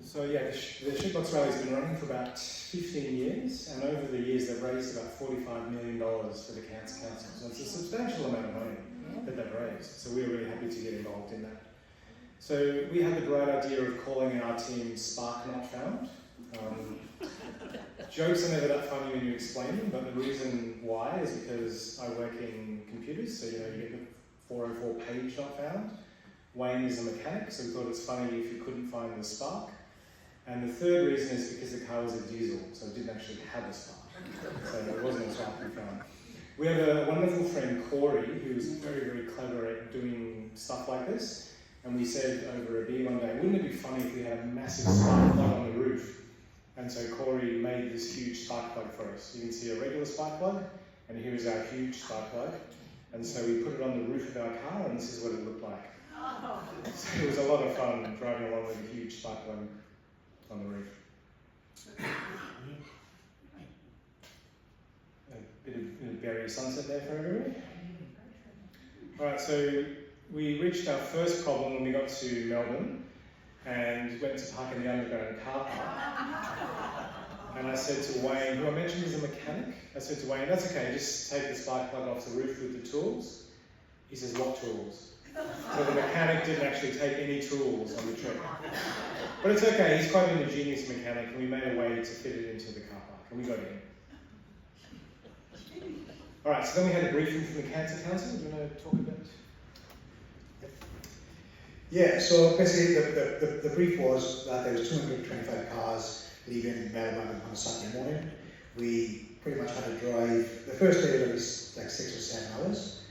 So yeah, the Shitbox Rally has been running for about 15 years, and over the years they've raised about $45 million for the Cancer Council. So it's a substantial amount of money that they've raised. So we're really happy to get involved in that. So we had the great idea of calling our team Spark Not Found. Jokes are never that funny when you explain them, but the reason why is because I work in computers, so you get the 404 page not found. Wayne is a mechanic, so we thought it's funny if you couldn't find the spark. And the third reason is because the car was a diesel, so it didn't actually have a spark. So it wasn't a spark we found. We have a wonderful friend, Corey, who's very, very clever at doing stuff like this. And we said over a beer one day, wouldn't it be funny if we had a massive spark plug on the roof? And so Corey made this huge spark plug for us. You can see a regular spark plug, and here is our huge spark plug. And so we put it on the roof of our car, and this is what it looked like. So it was a lot of fun driving along with a huge spark plug on the roof. A bit of berry sunset there for everybody. Alright, so we reached our first problem when we got to Melbourne and went to park in the underground car park. And I said to Wayne, who I mentioned is a mechanic, I said to Wayne, that's okay, just take the spark plug off the roof with the tools. He says, what tools? So the mechanic didn't actually take any tools on the trip. But it's okay, he's quite an ingenious mechanic, and we made a way to fit it into the car park, and we got in. Alright, so then we had a briefing from the Cancer Council. Do you want to talk about it? Yeah, so basically the brief was that there was 225 cars leaving Melbourne on a Saturday morning. We pretty much had to drive, the first day was like 6 or 7 hours.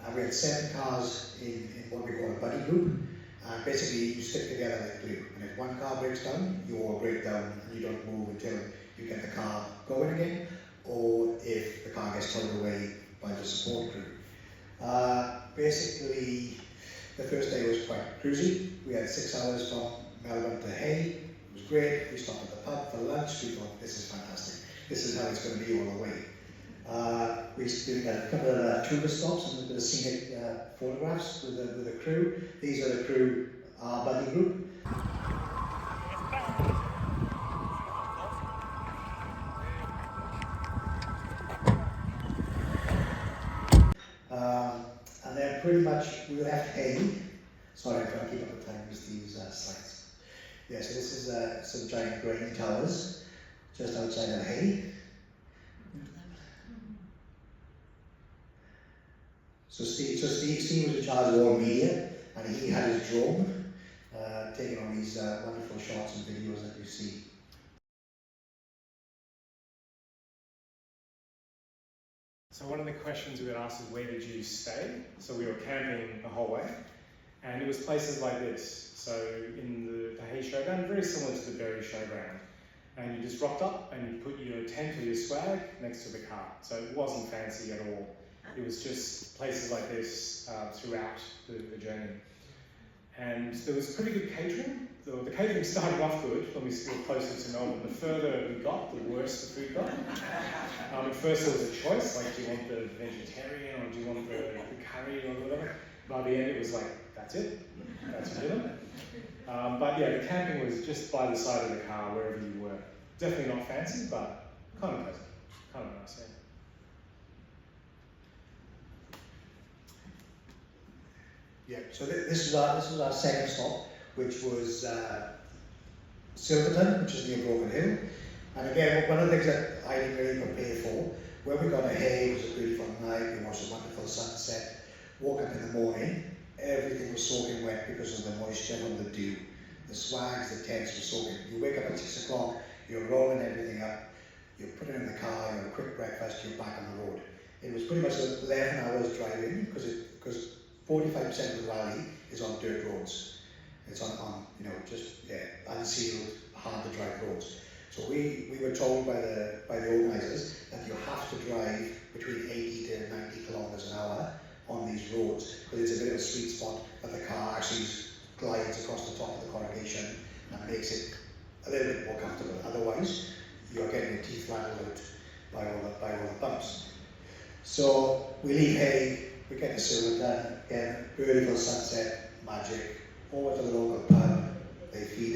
And we had 7 cars in what we call a buddy group. And basically you stick together like glue. And if one car breaks down, you all break down and you don't move until you get the car going again, or if the car gets towed away by the support crew. Basically, the first day was quite cruisy. We had 6 hours from Melbourne to Hay. It was great. We stopped at the pub for lunch. We thought, this is fantastic. This is how it's going to be all the way. We had a couple of tourist stops and a bit of scenic photographs with the crew. These are the crew, our buddy group. And then pretty much we left Hay. Sorry, I'm trying to keep up the time with these slides. Yeah, so this is some giant grain towers just outside of Hay. So Steve was in charge of all media, and he had his drone taking on these wonderful shots and videos that you see. So one of the questions we got asked is, where did you stay? So we were camping the whole way, and it was places like this. So in the Hay Showground, very similar to the Barrett Showground. And you just rocked up and you put your tent or your swag next to the car. So it wasn't fancy at all. It was just places like this throughout the journey. And there was pretty good catering. The catering started off good when we were closer to Melbourne. The further we got, the worse the food got. At first there was a choice, like do you want the vegetarian or do you want the curry or whatever. By the end it was like, that's it, that's dinner. But yeah, the camping was just by the side of the car, wherever you were. Definitely not fancy, but kind of pleasant, kind of nice, yeah. Yeah, so this was our second stop, which was Silverton, which is near Broken Hill. And again, one of the things that I didn't really prepare for, when we got to Hay, it was a beautiful night, we watched a wonderful sunset, woke up in the morning, everything was soaking wet because of the moisture from the dew. The swags, the tents were soaking. You wake up at 6 o'clock, you're rolling everything up, you put it in the car, you have a quick breakfast, you're back on the road. It was pretty much 11 hours driving because 45% of the rally is on dirt roads. It's on unsealed, hard to drive roads. So we were told by the organisers that you have to drive between 80 to 90 kilometers an hour on these roads because it's a bit of a sweet spot that the car actually glides across the top of the corrugation and makes it a little bit more comfortable. Otherwise, you're getting your teeth rattled out by all the bumps. So we leave Hay, we get to Silverton, again, beautiful sunset, magic, over to the local pub, they feed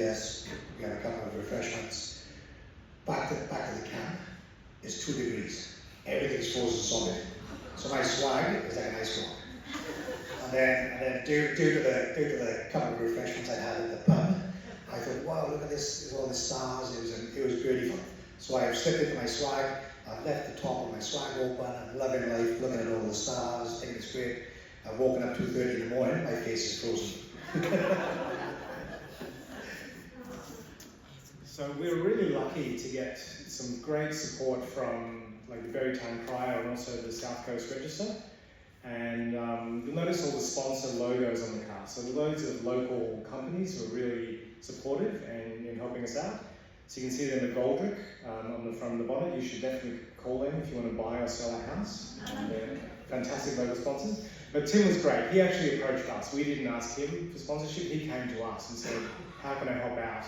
2 degrees. Everything's frozen solid. So my swag is like an ice block. And then due to the couple of refreshments I had at the pub, I thought, wow, look at this, all the stars, it was beautiful. So I slipped into my swag, I left the top of my swag open, I'm loving life, looking at all the stars, thinking it's great. I've woken up 2:30 in the morning, my face is frozen. So we were really lucky to get some great support from like the Barrett Town Crier and also the South Coast Register. And you'll notice all the sponsor logos on the car. So loads of local companies who are really supportive and in helping us out. So you can see them at Goldrick on the front of the bonnet. You should definitely call them if you want to buy or sell a house. They're fantastic local sponsors. But Tim was great. He actually approached us. We didn't ask him for sponsorship. He came to us and said, how can I help out?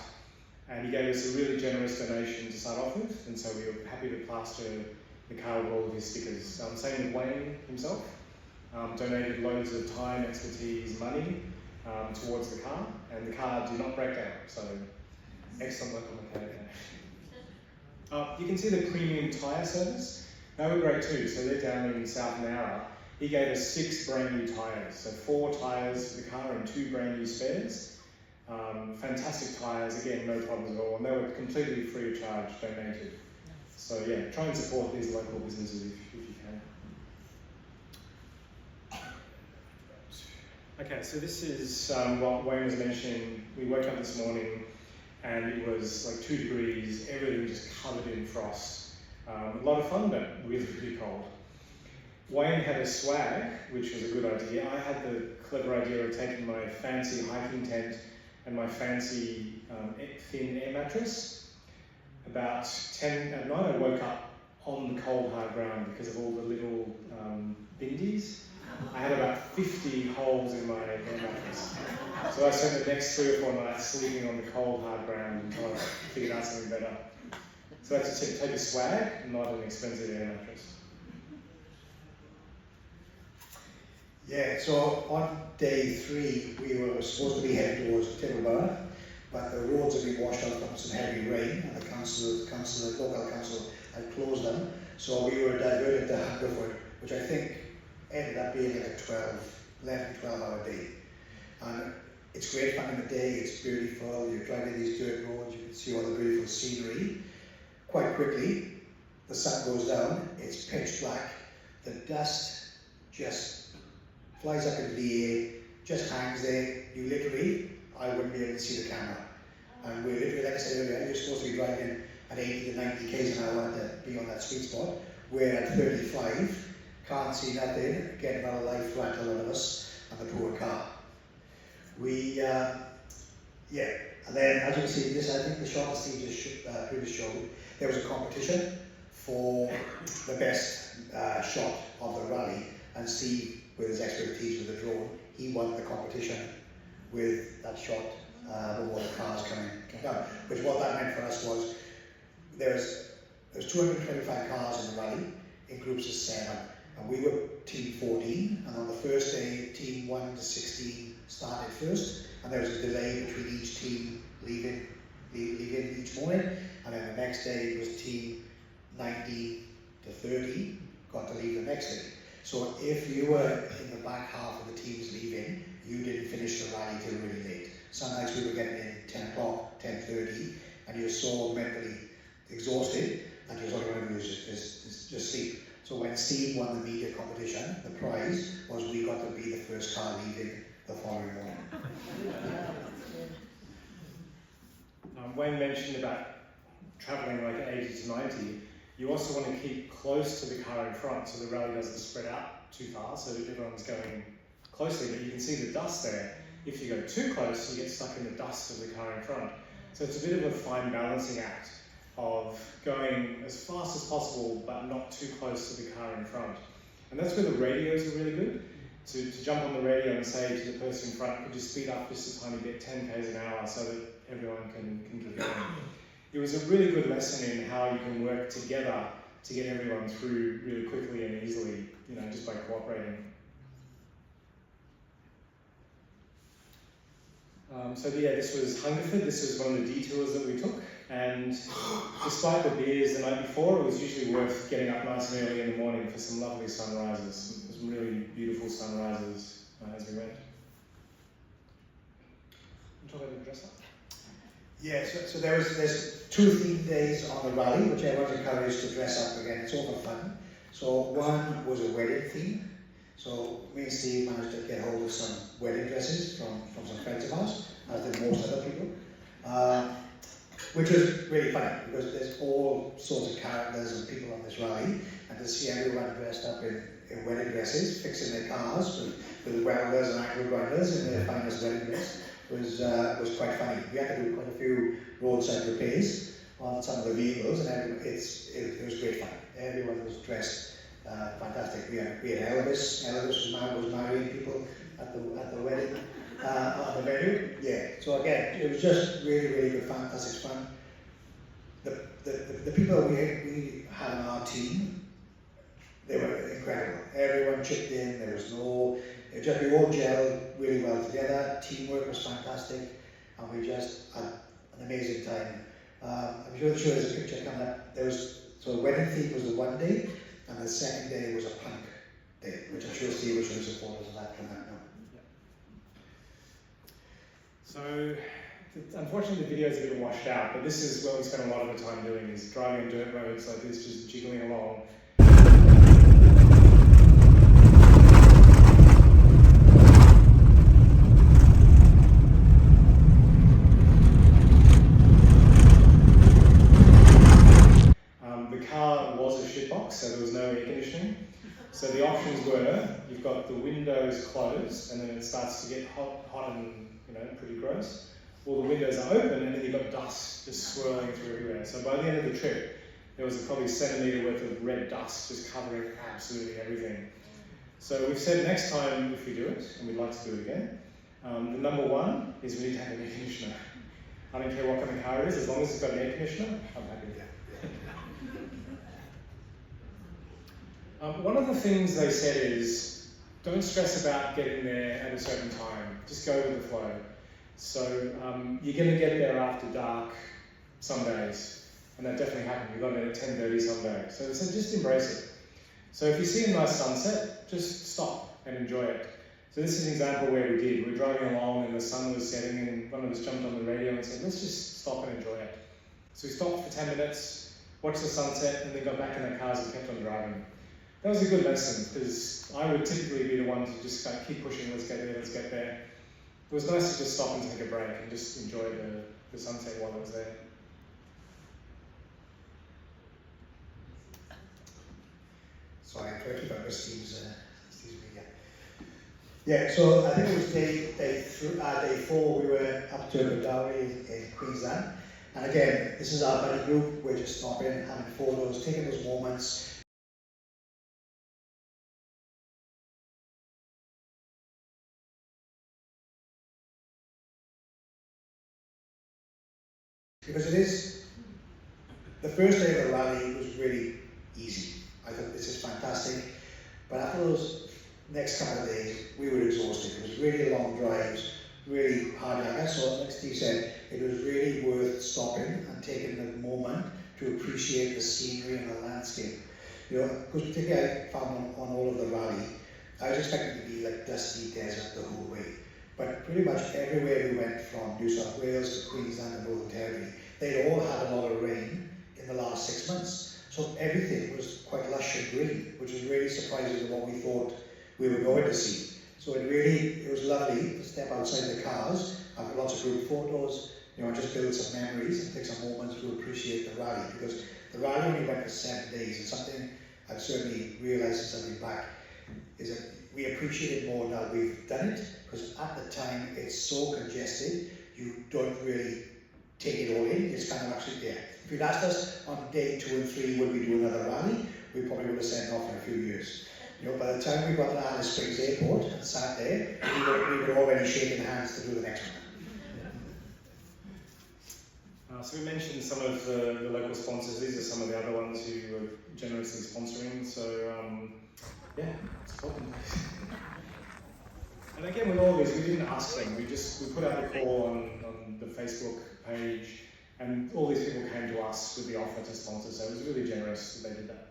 And he gave us a really generous donation to start off with. And so we were happy to plaster the car with all of his stickers. Same with Wayne himself. Donated loads of time, expertise, money towards the car, and the car did not break down, so excellent local mechanic. You can see the premium tyre service. They were great too, so they're down in South Nowra. He gave us 6 brand new tyres, so 4 tyres for the car and 2 brand new spares. Fantastic tyres, again, no problems at all, and they were completely free of charge, donated. So yeah, try and support these local businesses if you can. Okay, so this is what Wayne was mentioning. We woke up this morning and it was like 2 degrees, everything just covered in frost. A lot of fun, but really, really cold. Wayne had a swag, which was a good idea. I had the clever idea of taking my fancy hiking tent and my fancy thin air mattress. About 10 at night, I woke up on the cold hard ground because of all the little bindies. I had about 50 holes in my air mattress. So I spent the next 3 or 4 nights sleeping on the cold hard ground until I figured out something better. So that's a tip, take a swag, not an expensive air mattress. Yeah, so on day 3, we were supposed to be heading towards Timberburn, but the roads had been washed out from some heavy rain, and the local council had closed them. So we were diverted to Hungerford, which I think ended up being like a 11-12 hour day. And it's great fun in the day, it's beautiful, you're driving these dirt roads, you can see all the beautiful scenery. Quite quickly, the sun goes down, it's pitch black, the dust just flies up into the air, just hangs there. You literally, I wouldn't be able to see the camera. And we're literally, like I said earlier, you're supposed to be driving at 80 to 90 k's an hour to be on that sweet spot. We're at 35, can't see nothing, getting out of life flat, a lot of us, and the poor car. And then as you can see, this, I think the shot Steve just previously showed, there was a competition for the best shot of the rally, and Steve, with his expertise with the drone, he won the competition with that shot of all the cars coming down. Which what that meant for us was there's 225 cars in the rally in groups of 7, and we were team 14. And on the first day, team 1 to 16 started first, and there was a delay between each team leaving each morning. And then the next day it was team 90 to 30 got to leave the next day. So if you were in the back half of the teams leaving, you didn't finish the rally till really late. Some nights we were getting in 10 o'clock, 10:30, and you're so mentally exhausted that you're all you want to do is just sleep. So when Steve won the media competition, the prize was we got to be the first car leaving the following morning. Wayne mentioned about travelling like 80 to 90. You also want to keep close to the car in front so the rally doesn't spread out too far, so that everyone's going closely, but you can see the dust there. If you go too close, you get stuck in the dust of the car in front. So it's a bit of a fine balancing act of going as fast as possible, but not too close to the car in front. And that's where the radios are really good. To jump on the radio and say to the person in front, could you speed up just a tiny bit, 10 k's an hour, so that everyone can keep going. It was a really good lesson in how you can work together to get everyone through really quickly and easily, just by cooperating. This was Hungerford. This was one of the detours that we took, and despite the beers the night before, it was usually worth getting up nice and early in the morning for some lovely sunrises, some really beautiful sunrises as we went. Talk about the dress up. Yeah, so there's 2 theme days on the rally, which everyone's encouraged to dress up again. It's all for fun. So one was a wedding theme. So me and Steve managed to get hold of some wedding dresses from some friends of ours, as did most other people, which was really funny because there's all sorts of characters and people on this rally, and to see everyone dressed up in wedding dresses, fixing their cars with welders and ankle grinders in their finest wedding dress was quite funny. We had to do quite a few roadside repairs on some of the vehicles, and it was great fun. Everyone was dressed fantastic. We had Elvis. Elvis was marrying people at the wedding on the venue. Yeah. So again, it was just really good, fantastic fun. The people we had on our team, they were incredible. Everyone chipped in. We all gelled really well together. Teamwork was fantastic, and we just had an amazing time. I'm sure there's a picture coming up. So the wedding theme was the one day, and the second day was a punk day, which I'm sure Steve will show supporters of that coming up now. So, unfortunately the video is a bit washed out, but this is what we spent a lot of the time doing, is driving on dirt roads like this, just jiggling along. The car was a shitbox, so there was no air conditioning. So the options were, you've got the windows closed, and then it starts to get hot and pretty gross. Or the windows are open, and then you've got dust just swirling through everywhere. So by the end of the trip, there was probably a centimetre worth of red dust just covering absolutely everything. So we've said next time if we do it, and we'd like to do it again, the number one is we need to have an air conditioner. I don't care what kind of car it is, as long as it's got an air conditioner, I'm happy with that. One of the things they said is, don't stress about getting there at a certain time, just go with the flow. So you're going to get there after dark some days, and that definitely happened. We got there at 10:30 some days. So they said just embrace it. So if you see a nice sunset, just stop and enjoy it. So this is an example where we did. We were driving along and the sun was setting, and one of us jumped on the radio and said, let's just stop and enjoy it. So we stopped for 10 minutes, watched the sunset, and then got back in our cars and kept on driving. That was a good lesson, because I would typically be the one to just keep pushing, let's get there. It was nice to just stop and take a break and just enjoy the sunset while I was there. Sorry, I'm trying to keep up with Steve's media. Yeah, so I think it was day 4, we were up to Barrett in Queensland. And again, this is our buddy group. We're just stopping, having photos, taking those moments. Because it is, the first day of the rally was really easy. I thought this is fantastic. But after those next couple of days, we were exhausted. It was really long drives, really hard work. So like Steve said, it was really worth stopping and taking the moment to appreciate the scenery and the landscape. Because particularly I found on all of the rally, I was expecting to be like dusty desert the whole way. But pretty much everywhere we went, from New South Wales to Queensland and Northern Territory, they'd all had a lot of rain in the last 6 months. So everything was quite lush and green, which was really surprising to what we thought we were going to see. So it was lovely to step outside the cars, have lots of group photos, just build some memories and take some moments to appreciate the rally. Because the rally only went for 7 days, and something I've certainly realised since I've been back is that we appreciate it more now we've done it, because at the time it's so congested, you don't really take it all in. It's kind of actually there. If you'd asked us on day 2 and 3 would we do another rally, we probably would have said off in a few years. By the time we got to Alice Springs Airport and sat there, we were already shaking hands to do the next one. So we mentioned some of the local sponsors. These are some of the other ones who were generously sponsoring. So yeah, it's welcome. And again, with all these, we didn't ask them. We put out the call on the Facebook page, and all these people came to us with the offer to sponsor. So it was really generous that they did that.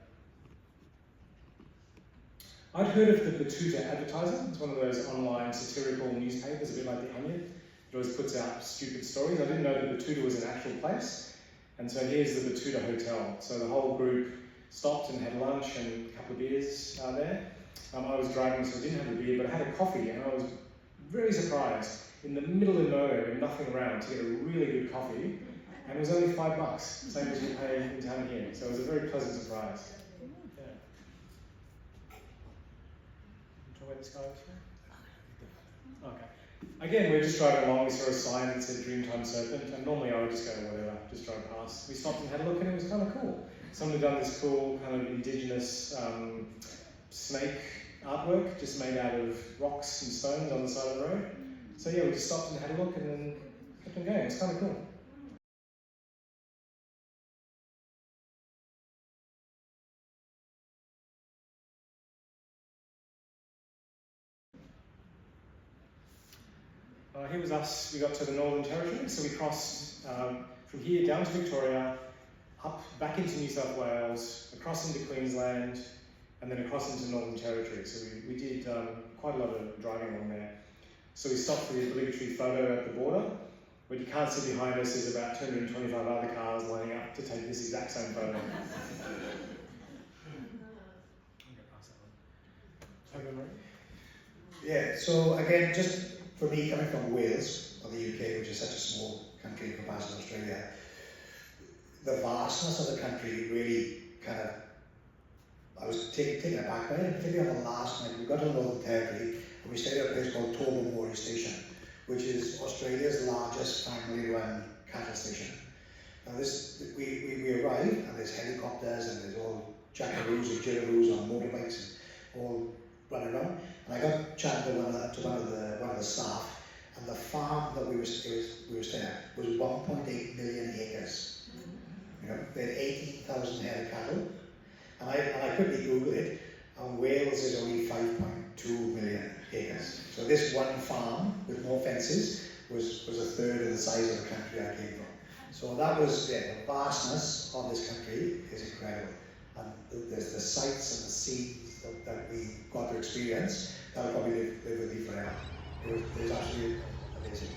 I'd heard of the Batuta Advertiser. It's one of those online satirical newspapers, a bit like The Onion. It always puts out stupid stories. I didn't know that Batuta was an actual place. And so here's the Batuta Hotel. So the whole group stopped and had lunch and a couple of beers there. I was driving, so I didn't have a beer, but I had a coffee, and I was very surprised in the middle of nowhere with nothing around to get a really good coffee, and it was only $5, same as you pay in town here. So it was a very pleasant surprise. Yeah. Where this guy was from? Okay. Again, we're just driving along. We saw a sign that said Dreamtime Serpent, and normally I would just go whatever, just drive past. We stopped and had a look, and it was kind of cool. Someone had done this cool kind of indigenous snake artwork, just made out of rocks and stones on the side of the road. So yeah, we just stopped and had a look, and then kept on going. It's kind of cool. Here was us. We got to the Northern Territory, so we crossed from here down to Victoria, up back into New South Wales, across into Queensland, and then across into Northern Territory. So we did quite a lot of driving on there. So we stopped for the obligatory photo at the border. What you can't see behind us is about 225 other cars lining up to take this exact same photo. Yeah, so again, just for me coming from Wales, or the UK, which is such a small country in comparison to Australia, the vastness of the country really kind of, I was taken aback by it, particularly on the last night. We got to the Northern Territory and we stayed at a place called Tobermory Station, which is Australia's largest family-run cattle station. Now we arrived and there's helicopters and there's all jackaroos and jillaroos on motorbikes and all running around. And I got chatting to one of the staff, and the farm that we were staying at was 1.8 million acres. You know, they had 18,000 head of cattle. And I quickly Googled it, and Wales is only 5.2 million acres. So this one farm with no fences was a third of the size of the country I came from. So that was, the vastness of this country is incredible. And there's the sights and the scenes that we got to experience that will probably live with me forever. It was absolutely amazing.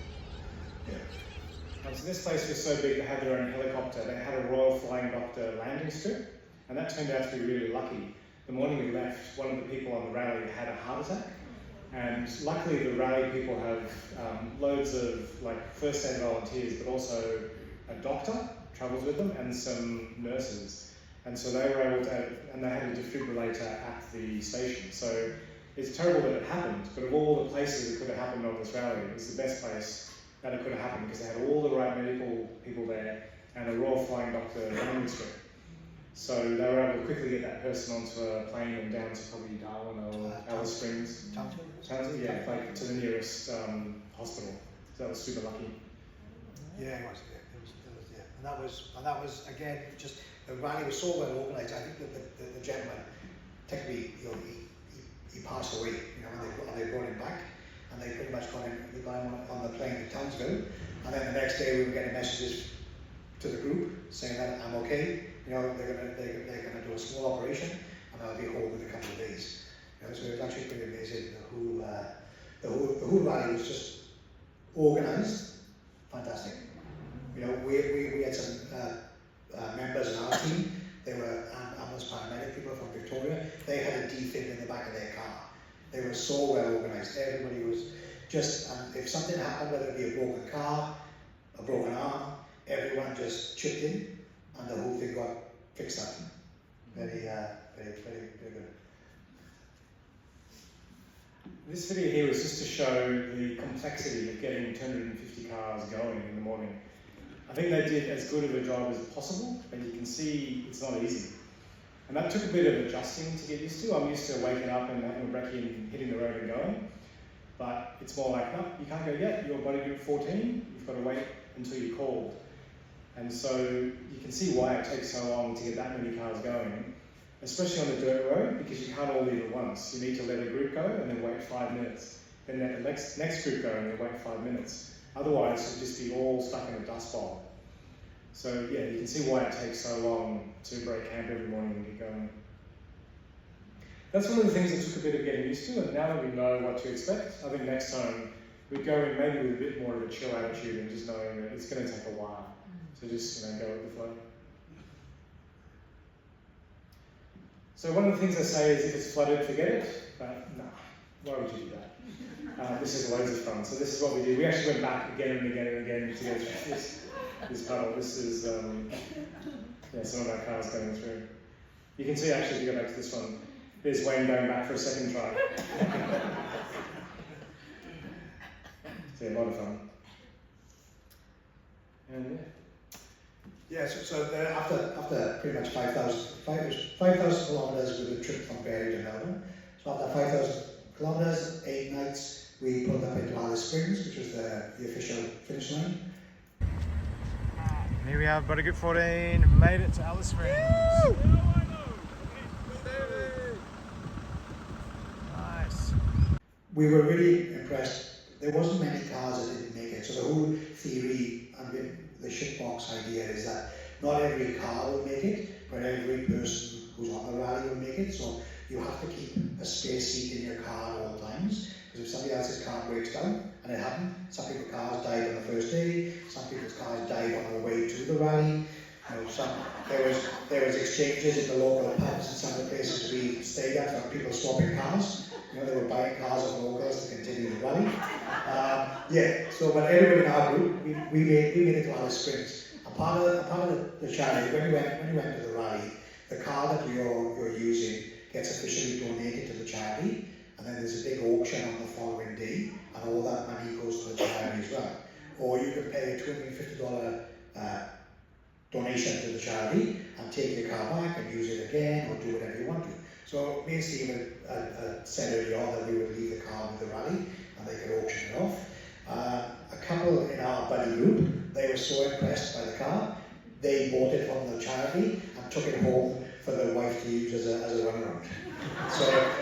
Yeah. So this place was so big they had their own helicopter. They had a Royal Flying Doctor landing strip. And that turned out to be really lucky. The morning we left, one of the people on the rally had a heart attack. And luckily the rally people have loads of like first aid volunteers, but also a doctor travels with them and some nurses. And so they were able to, and they had a defibrillator at the station. So it's terrible that it happened, but of all the places it could have happened on this rally, it was the best place that it could have happened because they had all the right medical people there and a Royal Flying Doctor landing strip. So they were able to quickly get that person onto a plane and down to probably Darwin or Alice Springs. Townsville, yeah, like to the nearest hospital. So that was super lucky. Yeah, it was. Yeah. And that was again just the rally was so well organised. I think that the gentleman, technically, you know, he passed away. You know, and they brought him back, and they pretty much got him on the plane to Townsville. And then the next day we were getting messages to the group saying that I'm okay. You know, they're gonna do a small operation, and I'll be home in a couple of days. You know, so it was actually pretty amazing. The whole rally was just organised, fantastic. You know, we had some members in our team. They were ambulance paramedic people from Victoria. They had a defib in the back of their car. They were so well organised. Everybody was just, if something happened, whether it be a broken car, a broken arm, everyone just chipped in, and the whole thing got fixed up. Very good. This video here was just to show the complexity of getting 250 cars going in the morning. I think they did as good of a job as possible, but you can see it's not easy. And that took a bit of adjusting to get used to. I'm used to waking up and having a brekkie and hitting the road and going. But it's more like, no, you can't go yet. You're body group 14. You've got to wait until you're called. And so you can see why it takes so long to get that many cars going, especially on the dirt road, because you can't all leave at once. You need to let a group go and then wait 5 minutes. then let the next group go and then wait 5 minutes. Otherwise, it'll just be all stuck in a dust bowl. So yeah, you can see why it takes so long to break camp every morning and get going. That's one of the things that took a bit of getting used to, and now that we know what to expect, I think next time we'd go in maybe with a bit more of a chill attitude and just knowing that it's going to take a while. So just go with the flow. So one of the things I say is if it's flooded, forget it. But nah, why would you do that? This is loads of fun. So this is what we do. We actually went back again and again and again to go through this puddle. This is some of our cars going through. You can see actually if you go back to this one, there's Wayne going back for a second try. So yeah, a lot of fun. And yeah, so after pretty much 5,000 kilometres with a trip from Barrett to Melbourne. So after 5,000 kilometres, 8 nights, we pulled up into Alice Springs, which was the official finish line. Here we have Buddy Group 14, made it to Alice Springs. Woo! Nice. We were really impressed. There wasn't many cars that didn't make it. So the whole theory and the shitbox idea is that not every car will make it, but every person who's on the rally will make it. So you have to keep a spare seat in your car at all times. Because if somebody else's car breaks down, and it happened, some people's cars died on the first day, some people's cars died on the way to the rally. There was exchanges in the local pubs and some of the places we stayed at for people swapping cars. They were buying cars of locals to continue the rally. But everybody in our group, we made it to Alice Springs. A part of the challenge, when you went to the rally, the car that you're using gets officially donated to the charity, and then there's a big auction on the following day, and all that money goes to the charity as well. Or you can pay a $250 donation to the charity and take your car back and use it again or do whatever you want to. So me and Steve had said earlier on that we would leave the car with the rally and they could auction it off. A couple in our buddy group, they were so impressed by the car, they bought it from the charity and took it home for their wife to use as a run around.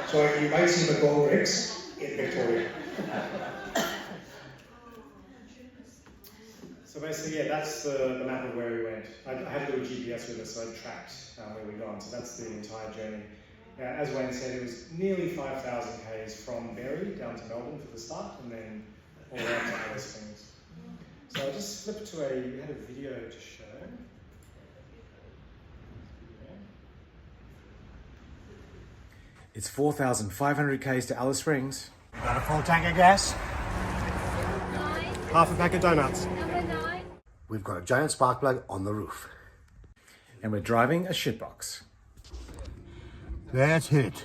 So you might see the gold rigs in Victoria. so basically, that's the map of where we went. I had a little GPS with us, so I tracked where we'd gone. So that's the entire journey. As Wayne said, it was nearly 5,000 k's from Barrett down to Melbourne for the start, and then all the way up to Alice Springs. So I just flipped to we had a video to show. It's 4,500 k's to Alice Springs. Got a full tank of gas. 9. Half a pack of donuts. Number 9. We've got a giant spark plug on the roof. And we're driving a shitbox. Let's hit it.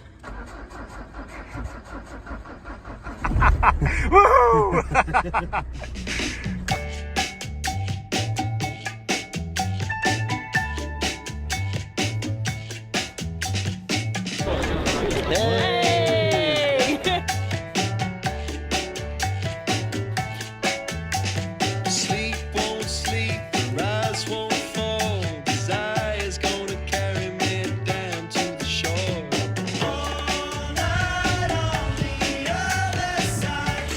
Woohoo! Sleep won't sleep, the rise won't fall. Desire's gonna carry me down to the shore. All night on the other side,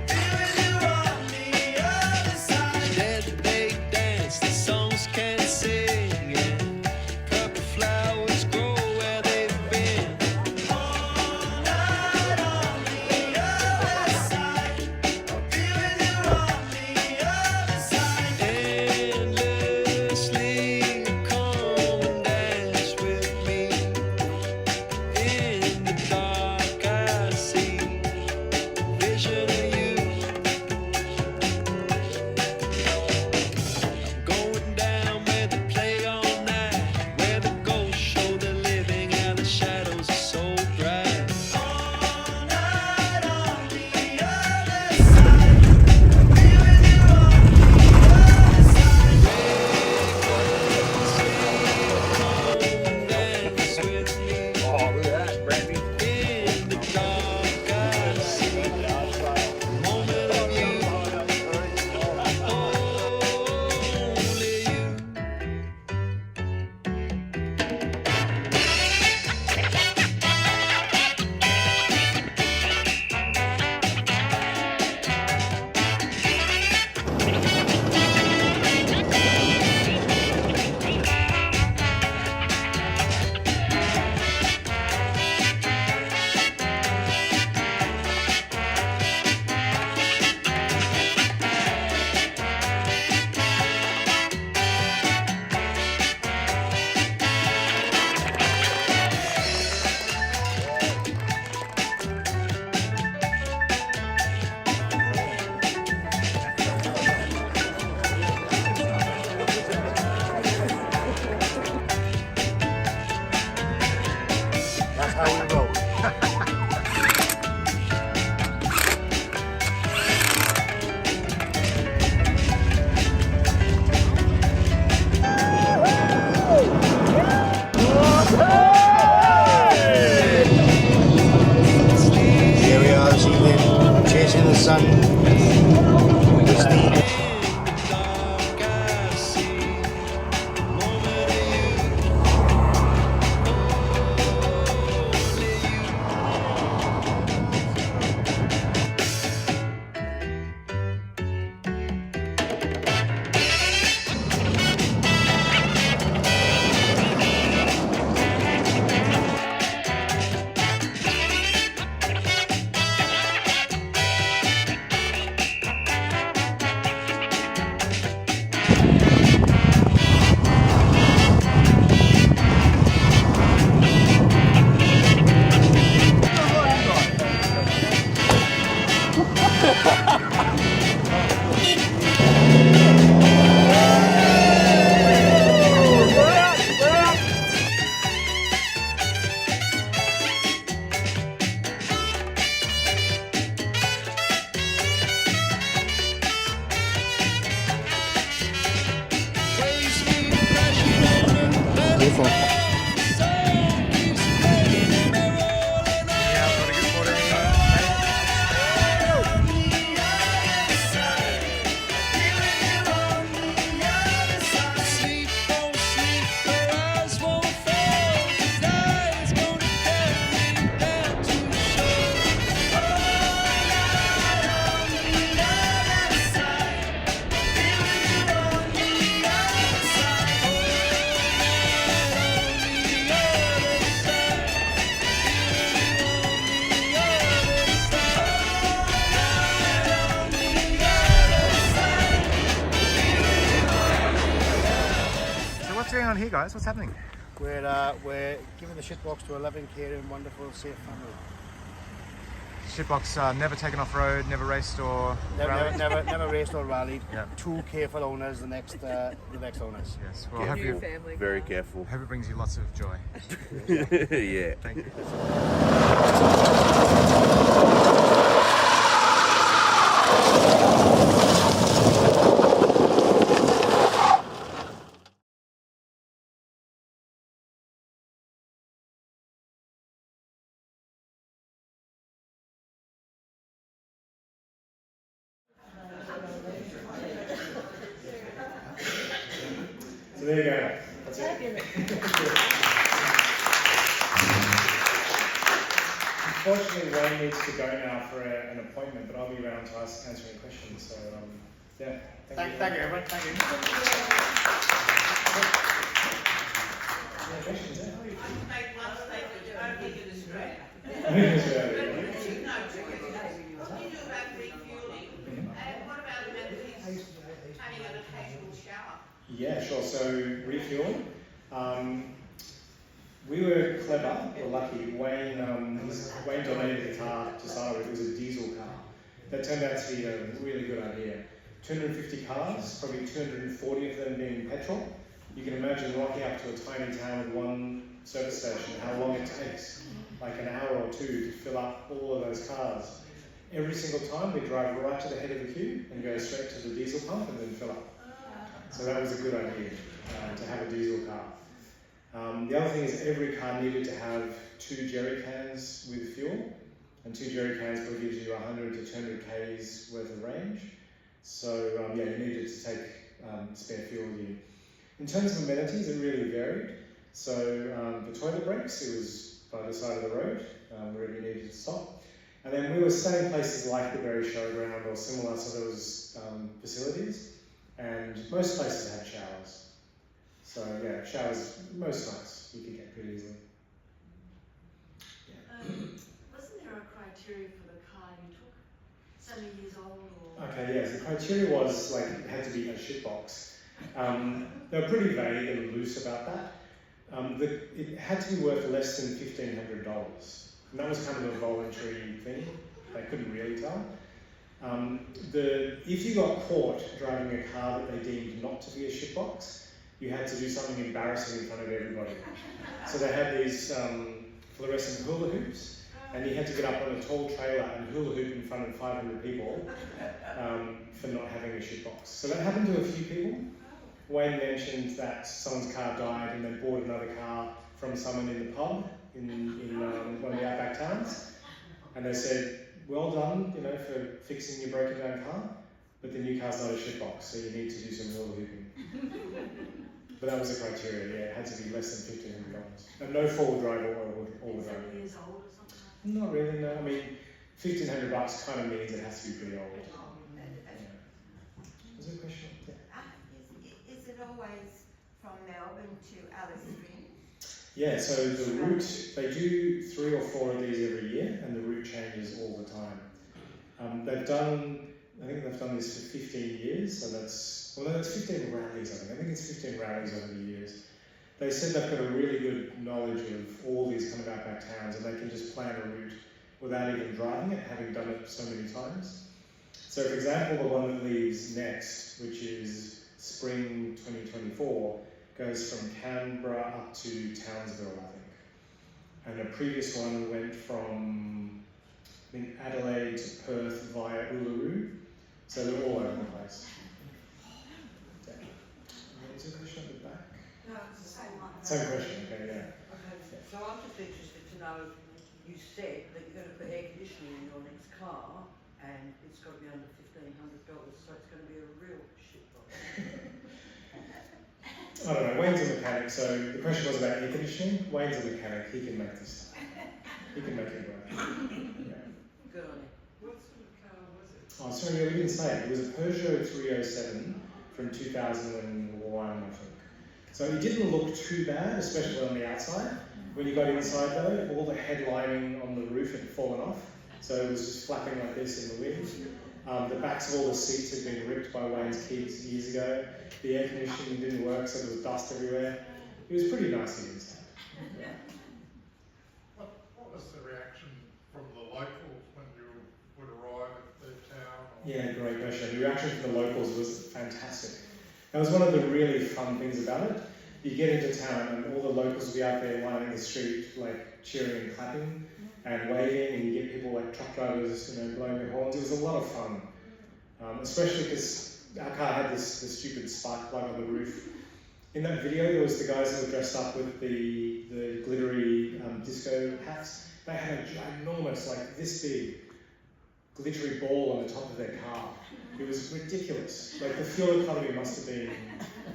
be with you on the other side. Dead they dance, the songs can't sing, and purple flowers grow where they've been. All beautiful. So what's going on here, guys? What's happening? We're giving the shitbox to a loving, caring, wonderful, safe family. Shitbox never taken off road, never raced or rallied? Never raced or rallied. Yeah. Two careful owners, the next owners. Yes. Well, I hope you Very careful. hope it brings you lots of joy. Yeah. Thank you. So there you go. That's it. Unfortunately, Wayne needs to go now for an appointment, but I'll be around to answer any questions. So, yeah. Thank you, everyone. Thank you. Any questions? Yeah? Make one statement, only in Australia. Yeah. What do you do about refueling? And what about amenities? Having an occasional shower? Yeah, sure. So refueling. We were clever or lucky. Wayne donated the car to start with. It was a diesel car. That turned out to be a really good idea. 250 cars, probably 240 of them being petrol. You can imagine rocking up to a tiny town with one service station, how long it takes, like an hour or two to fill up all of those cars. Every single time we drive right to the head of the queue and go straight to the diesel pump and then fill up. So that was a good idea, to have a diesel car. The other thing is every car needed to have 2 jerry cans with fuel, and 2 jerry cans probably gives you 100 to 200 k's worth of range. So yeah, you needed to take spare fuel with you. In terms of amenities, it really varied. So the toilet breaks, it was by the side of the road, wherever you needed to stop. And then we were staying in places like the Barrett Showground or similar, so there was facilities, and most places had showers. So yeah, showers, most nights you could get pretty easily. Yeah. Wasn't there a criteria for the car you took? So many years old or? Okay, yes, the criteria was like it had to be a shitbox. They were pretty vague and loose about that. It had to be worth less than $1,500, and that was kind of a voluntary thing. They couldn't really tell. If you got caught driving a car that they deemed not to be a shitbox, you had to do something embarrassing in front of everybody. So they had these fluorescent hula hoops, and you had to get up on a tall trailer and hula hoop in front of 500 people for not having a shitbox. So that happened to a few people. Wayne mentioned that someone's car died and they bought another car from someone in the pub in one of the outback towns, and they said, well done, you know, for fixing your broken down car, but the new car's not a shitbox, so you need to do some hula hooping. But that was the criteria, yeah, it had to be less than $1,500. And no four-wheel drive or all-wheel drive. 7 years old or something? Not really, no. I mean, $1,500 kind of means it has to be pretty old. Yeah. Was there a question? Yeah. Is it always from Melbourne to Alice Springs? Yeah, so the route, they do 3 or 4 of these every year, and the route changes all the time. I think they've done this for 15 years, so that's 15 rallies, I think it's 15 rallies over the years. They said they've got a really good knowledge of all these kind of outback towns, and they can just plan a route without even driving it, having done it so many times. So for example, the one that leaves next, which is spring 2024, goes from Canberra up to Townsville, I think. And a previous one went from, I think, Adelaide to Perth via Uluru. So they're all over the place. Yeah. Is there a question at the back? No, it's the same one. Same question, okay, yeah. So I'm just interested to know, you said that you're going to put air conditioning in your next car and it's got to be under $1,500, so it's going to be a real shitbox. I don't know, Wayne's a mechanic, so the question was about air conditioning. Wayne's a mechanic, he can make this stuff. He can make it work. Yeah. Good on you. What sort of car was it? Oh, sorry, yeah, we didn't say it. It was a Peugeot 307 from 2001, I think. So it didn't look too bad, especially on the outside. When you got inside though, all the headlining on the roof had fallen off. So it was just flapping like this in the wind. The backs of all the seats had been ripped by Wayne's kids years ago. The air conditioning didn't work, so there was dust everywhere. It was pretty nice inside. What was the reaction from the locals when you would arrive at their town? Yeah, great question. The reaction from the locals was fantastic. That was one of the really fun things about it. You get into town and all the locals will be out there lining the street, like cheering and clapping and waving, and you get people like truck drivers, blowing their horns. It was a lot of fun, especially because our car had this stupid spark plug on the roof. In that video, there was the guys that were dressed up with the glittery disco hats. They had a ginormous, like this big, glittery ball on the top of their car. It was ridiculous. Like the fuel economy must have been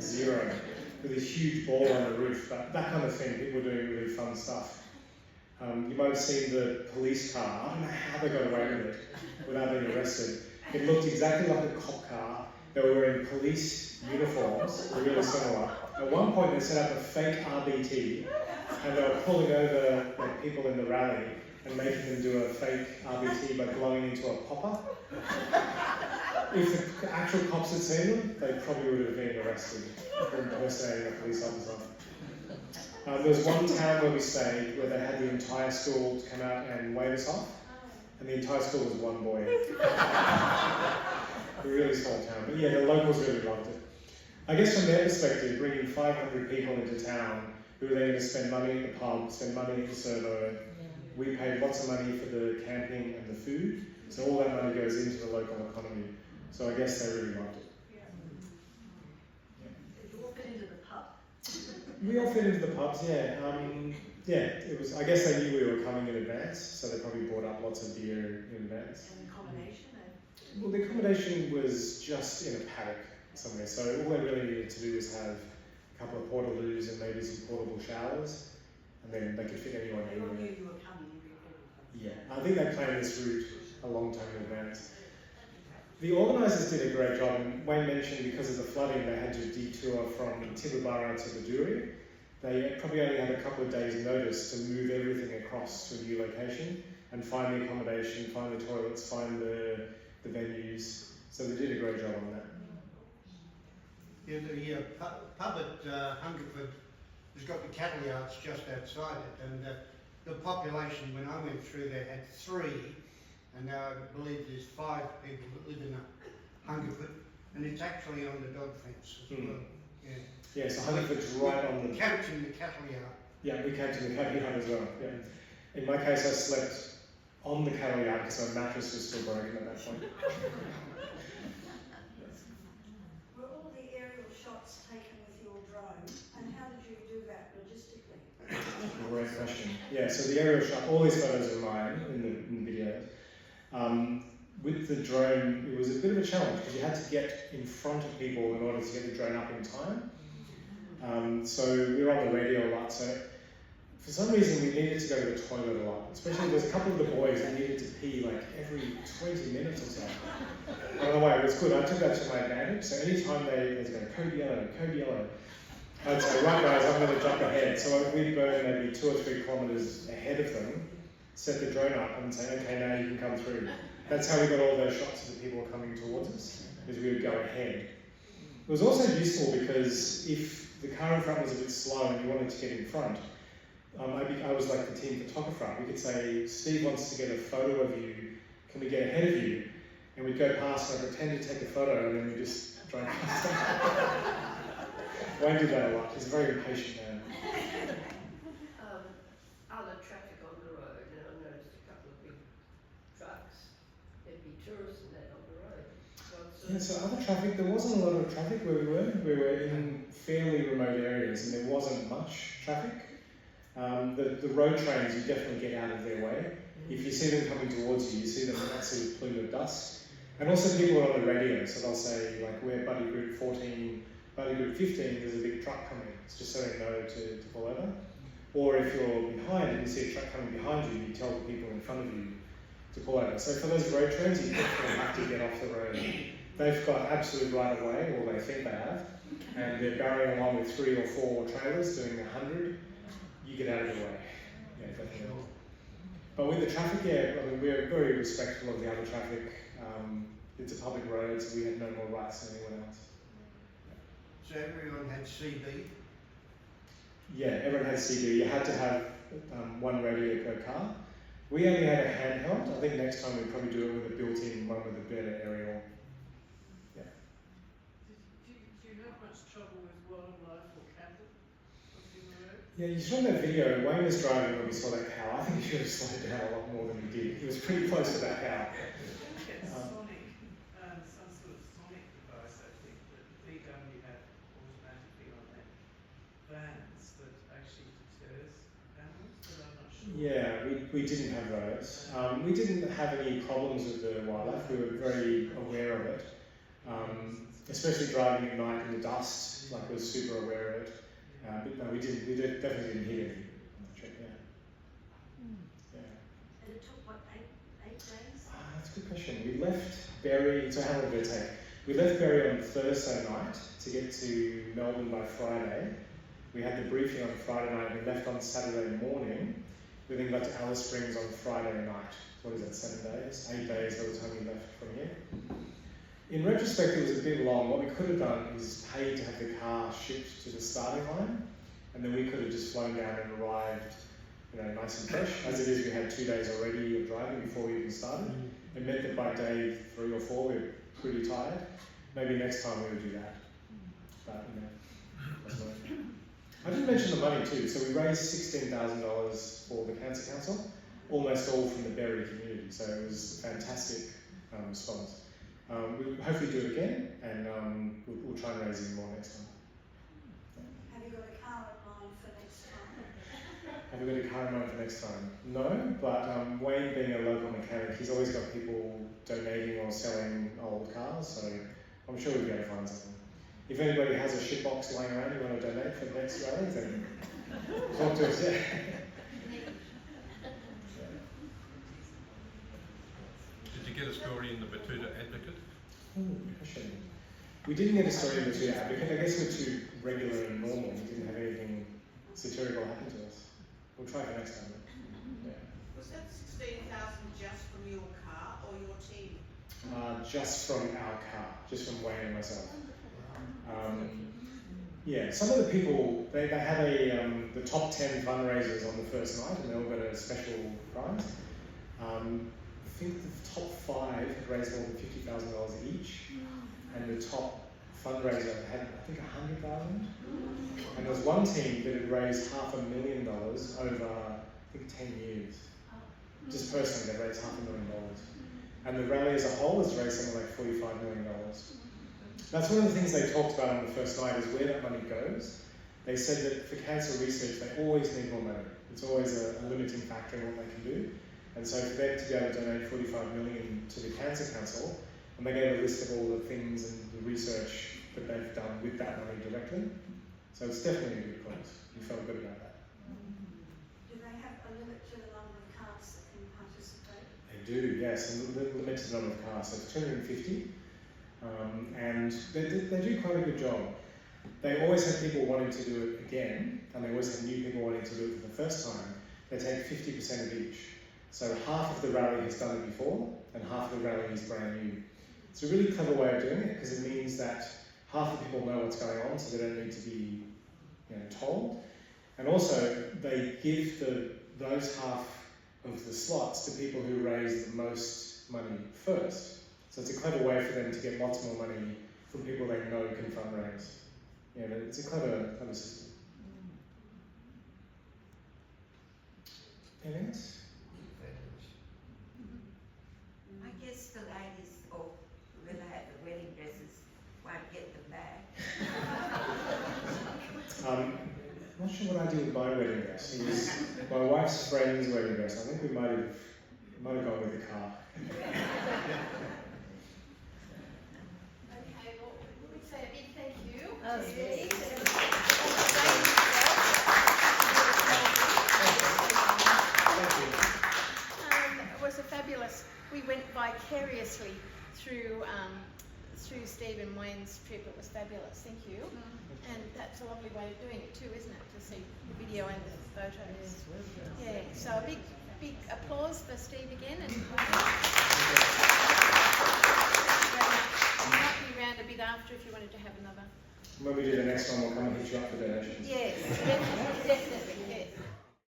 zero with a huge ball on the roof. But that kind of thing, people were doing really fun stuff. You might have seen the police car. I don't know how they got away with it without being arrested. It looked exactly like a cop car. They were wearing police uniforms, they're really similar. At one point they set up a fake RBT and they were pulling over like, people in the rally and making them do a fake RBT by blowing into a popper. If the actual cops had seen them, they probably would have been arrested for impersonating a police officer. There was one town where we stayed where they had the entire school to come out and wave us off, and the entire school was one boy. A really small town, but yeah, the locals really loved it. I guess from their perspective, bringing 500 people into town who were then going to spend money at the pub, spend money at the servo, we paid lots of money for the camping and the food, so all that money goes into the local economy. So I guess they really loved it. Did you all fit into the pub? We all fit into the pubs, yeah. It was. I guess they knew we were coming in advance, so they probably bought up lots of beer in advance. And accommodation? Well, the accommodation was just in a paddock somewhere, so all they really needed to do was have a couple of portaloos and maybe some portable showers, and then they could fit anyone They all knew anywhere. you were coming and being Yeah, I think they planned this route a long time in advance. The organisers did a great job, and Wayne mentioned because of the flooding they had to detour from Tibooburra to Baduri. They probably only had a couple of days' notice to move everything across to a new location and find the accommodation, find the toilets, find the venues. So they did a great job on that. Yeah, the pub at Hungerford has got the cattle yards just outside it, and the population when I went through there had 3, and now I believe there's 5 people that live in Hungerford, and it's actually on the dog fence as well. Yeah, so Hungerford's right on the... Camped in the cattle yard. Yeah, we came to the cattle yard as well, yeah. In my case, I slept on the cattle yard because my mattress was still broken at that point. Were all the aerial shots taken with your drone, and how did you do that logistically? Great question. Yeah, so the aerial shot, all these photos are mine in the video. With the drone, it was a bit of a challenge because you had to get in front of people in order to get the drone up in time. So we were on the radio a lot, so for some reason we needed to go to the toilet a lot, especially there was a couple of the boys that needed to pee like every 20 minutes or so. I don't know why, it was good. I took that to my advantage, so anytime they was going, code yellow, I'd say, right guys, I'm going to jump ahead. So we'd go maybe 2 or 3 kilometres ahead of them, set the drone up and say, okay, now you can come through. That's how we got all those shots of the people coming towards us, is we would go ahead. It was also useful because if the car in front was a bit slow and you wanted to get in front, I was like the team photographer. We could say, Steve wants to get a photo of you, can we get ahead of you? And we'd go past and I'd pretend to take a photo and then we just drive past. Wayne did that a lot, he's a very impatient man. Other traffic on the road, and I noticed a couple of big trucks. There'd be tourists and that on the road. What Yeah, so other traffic, there wasn't a lot of traffic where we were. We were in fairly remote areas and there wasn't much traffic. The road trains, you definitely get out of their way. If you see them coming towards you, you see them massive plume of dust. And also people are on the radio, so they'll say, like, we're buddy group 14, buddy group 15, there's a big truck coming. It's just so they know to pull over. Or if you're behind and you see a truck coming behind you, you tell the people in front of you to pull over. So for those road trains, you definitely have to get off the road. They've got absolute right of way, or they think they have, and they're barreling along with 3 or 4 trailers doing 100. You get out of the way. Yeah, definitely. But with the traffic, yeah, I mean, we're very respectful of the other traffic. It's a public road, so we have no more rights than anyone else. So everyone had CB? Yeah, everyone had CB. You had to have one radio per car. We only had a handheld. I think next time we'll probably do it with a built-in one with a better aerial. Yeah. Do you have much trouble with wildlife or cattle crossing the road? Yeah, you saw that video. Wayne was driving when we saw that cow. I think he should have slowed down a lot more than he did. He was pretty close to that cow. Some sort of sonic device, I think, that VW had automatically on their vans that actually deters animals, but I'm not sure. Yeah, we didn't have those. We didn't have any problems with the wildlife. We were very aware of it, especially driving at night in the dust. Like, we were super aware of it. But no, we definitely didn't hear it. Yeah. And it took, what, eight days? That's a good question. We left Barry, so how long did it take? We left Barry on Thursday night to get to Melbourne by Friday. We had the briefing on Friday night. We left on Saturday morning. We then got to Alice Springs on Friday night. What is that, 7 days? 8 days by the time we left from here. In retrospect, it was a bit long. What we could have done is paid to have the car shipped to the starting line, and then we could have just flown down and arrived, nice and fresh. As it is, we had 2 days already of driving before we even started. It meant that by day 3 or 4, we were pretty tired. Maybe next time we would do that. But, that's not it. I didn't mention the money too. So we raised $16,000 for the Cancer Council, almost all from the Barrie community. So it was a fantastic response. We'll hopefully do it again, and we'll try and raise even more next time. Have you got a car in mind for next time? Have we got a car in mind for next time? No, but Wayne being a local mechanic, he's always got people donating or selling old cars, so I'm sure we'll be able to find something. If anybody has a shitbox lying around you want to donate for the next rally, then talk to us. Yeah. Did you get a story in the Batuta Advocate? Good question. We didn't get a story in the Batuta Advocate. I guess we're too regular and normal. We didn't have anything satirical happen to us. We'll try for next time. Yeah. Was that 16,000 just from your car or your team? Just from our car, just from Wayne and myself. Yeah, some of the people, they had the top 10 fundraisers on the first night, and they all got a special prize. I think the top 5 had raised more than $50,000 each, and the top fundraiser had, I think, $100,000. And there was one team that had raised $500,000 over, I think, 10 years. Just personally, they raised $500,000. And the rally as a whole has raised something like $45 million. That's one of the things they talked about on the first night, is where that money goes. They said that for cancer research, they always need more money. It's always a limiting factor in what they can do. And so for them to be able to donate $45 million to the Cancer Council, and they gave a list of all the things and the research that they've done with that money directly. So it's definitely a good cause. We felt good about that. Do they have a limit to the number of cars that can participate? They do, yes, and the limited number of cars, so it's 250. And they do quite a good job. They always have people wanting to do it again, and they always have new people wanting to do it for the first time. They take 50% of each. So half of the rally has done it before, and half of the rally is brand new. It's a really clever way of doing it, because it means that half the people know what's going on, so they don't need to be told. And also, they give those half of the slots to people who raise the most money first. So it's a clever way for them to get lots more money from people they know can fundraise. Yeah, it's a clever system. Anything else? I guess the ladies, or when they had the wedding I'm not sure what I did with my wedding dress. It was my wife's friend's wedding dress. I think we might have gone with the car. Okay, well, we say a big thank you Oh, to yes. It was a fabulous. We went vicariously through Steve and Wayne's trip. It was fabulous. Thank you. And that's a lovely way of doing it too, isn't it? To see the video and the photos. Yeah. So a big applause for Steve again. And we might be around a bit after if you wanted to have another. When we do the next one, we'll come and hit you up for donations. Yes, definitely. Yes.